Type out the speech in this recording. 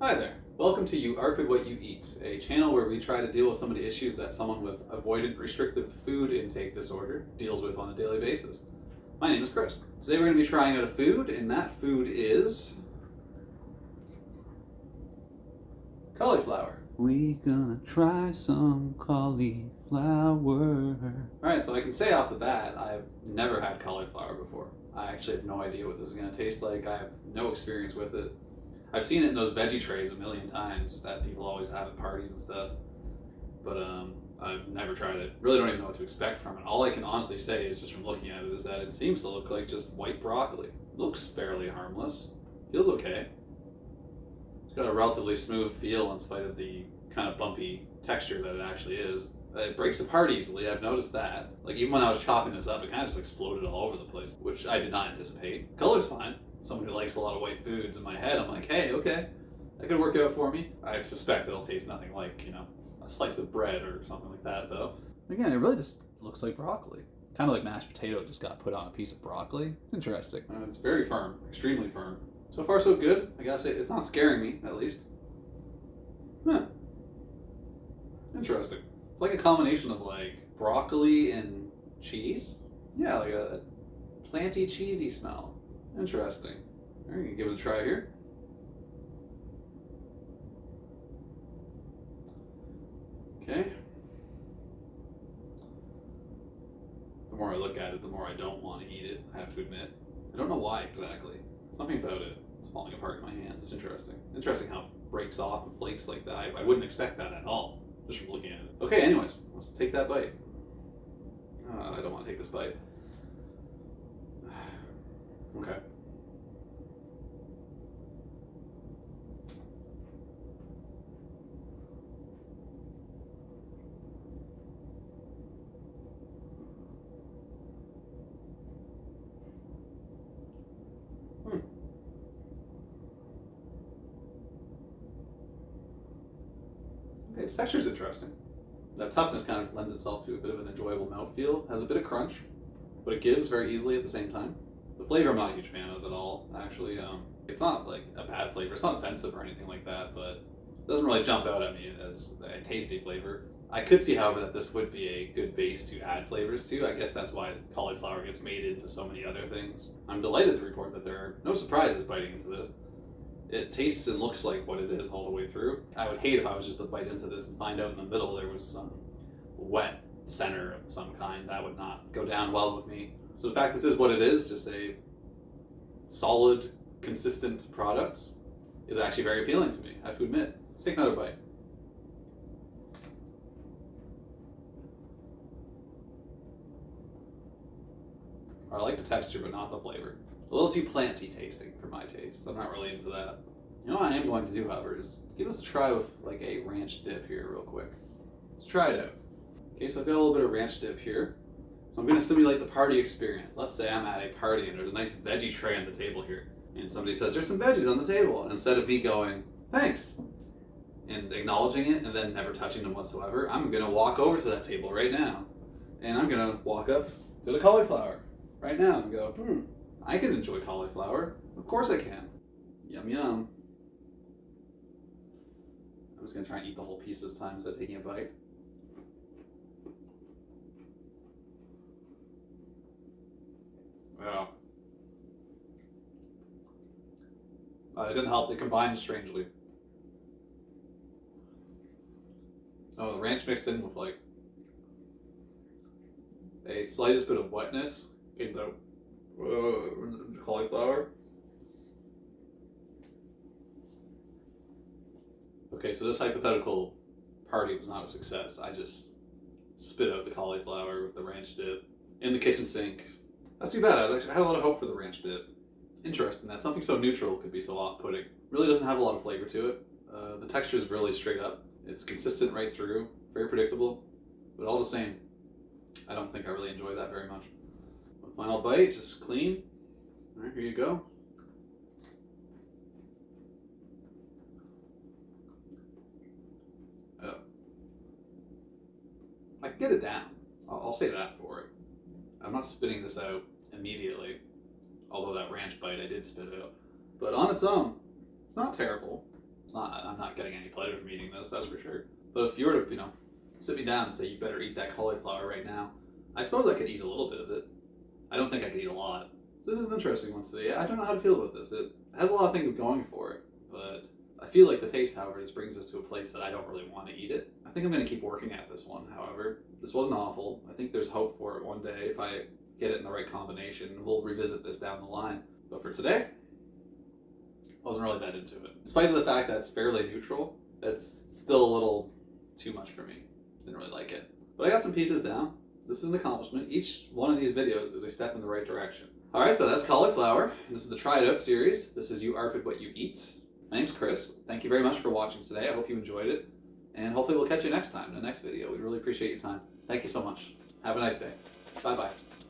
Hi there. Welcome to uARFIDwhatueat, a channel where we try to deal with some of the issues that someone with avoidant restrictive food intake disorder deals with on a daily basis. My name is Chris. Today we're going to be trying out a food, and that food is cauliflower. We gonna try some cauliflower. Alright, so I can say off the bat, I've never had cauliflower before. I actually have no idea what this is going to taste like. I have no experience with it. I've seen it in those veggie trays a million times that people always have at parties and stuff, but I've never tried it. Really don't even know what to expect from it. All I can honestly say is, just from looking at it, is that it seems to look like just white broccoli. Looks fairly harmless. Feels okay. It's got a relatively smooth feel in spite of the kind of bumpy texture that it actually is. It breaks apart easily, I've noticed that. Like, even when I was chopping this up, it kind of just exploded all over the place, which I did not anticipate. Color's fine. Someone who likes a lot of white foods, in my head, I'm like, hey, okay, that could work out for me. I suspect it'll taste nothing like, a slice of bread or something like that, though. Again, it really just looks like broccoli. Kind of like mashed potato just got put on a piece of broccoli. It's interesting. It's very firm, extremely firm. So far, so good. I gotta say, it's not scaring me, at least. Huh. Interesting. It's like a combination of, like, broccoli and cheese. Yeah, like a planty, cheesy smell. Interesting. All right, give it a try here. Okay. The more I look at it, the more I don't want to eat it, I have to admit. I don't know why exactly. Something about it is falling apart in my hands. It's interesting. Interesting how it breaks off and flakes like that. I wouldn't expect that at all, just from looking at it. Okay, anyways, let's take that bite. I don't want to take this bite. Okay. Okay, the texture's interesting. That toughness kind of lends itself to a bit of an enjoyable mouthfeel. Has a bit of crunch, but it gives very easily at the same time. The flavor I'm not a huge fan of at all, actually. It's not like a bad flavor. It's not offensive or anything like that, but it doesn't really jump out at me as a tasty flavor. I could see, however, that this would be a good base to add flavors to. I guess that's why cauliflower gets made into so many other things. I'm delighted to report that there are no surprises biting into this. It tastes and looks like what it is all the way through. I would hate if I was just to bite into this and find out in the middle there was some wet center of some kind. That would not go down well with me. So the fact this is what it is, just a solid, consistent product, is actually very appealing to me, I have to admit. Let's take another bite. I like the texture, but not the flavor. A little too planty tasting for my taste. I'm not really into that. You know what I am going to do, however, is give this a try with like a ranch dip here real quick. Let's try it out. Okay, so I've got a little bit of ranch dip here. So I'm going to simulate the party experience. Let's say I'm at a party and there's a nice veggie tray on the table here. And somebody says, there's some veggies on the table. And instead of me going, thanks, and acknowledging it and then never touching them whatsoever, I'm going to walk over to that table right now. And I'm going to walk up to the cauliflower right now and go, I can enjoy cauliflower. Of course I can. Yum, yum. I'm just going to try and eat the whole piece this time instead of taking a bite. Yeah. It didn't help. They combined strangely. Oh, the ranch mixed in with like a slightest bit of wetness in the cauliflower. Okay, so this hypothetical party was not a success. I just spit out the cauliflower with the ranch dip in the kitchen sink. That's too bad. I had a lot of hope for the ranch dip. Interesting that something so neutral could be so off-putting. Really doesn't have a lot of flavor to it. The texture is really straight up. It's consistent right through, very predictable, but all the same, I don't think I really enjoy that very much. One final bite, just clean. All right, here you go. Oh. I can get it down. I'll say that for it. I'm not spitting this out immediately, although that ranch bite I did spit out. But on its own, it's not terrible. I'm not getting any pleasure from eating this, that's for sure. But if you were to, sit me down and say you better eat that cauliflower right now, I suppose I could eat a little bit of it. I don't think I could eat a lot. So this is an interesting one today. I don't know how to feel about this. It has a lot of things going for it, but I feel like the taste, however, just brings us to a place that I don't really want to eat it. I think I'm going to keep working at this one, however. This wasn't awful. I think there's hope for it one day if I get it in the right combination. We'll revisit this down the line. But for today, I wasn't really that into it. Despite the fact that it's fairly neutral, it's still a little too much for me. Didn't really like it. But I got some pieces down. This is an accomplishment. Each one of these videos is a step in the right direction. Alright, so that's cauliflower. This is the Try It Out series. This is uARFIDwhatueat. My name's Chris. Thank you very much for watching today. I hope you enjoyed it. And hopefully we'll catch you next time in the next video. We really appreciate your time. Thank you so much. Have a nice day. Bye-bye.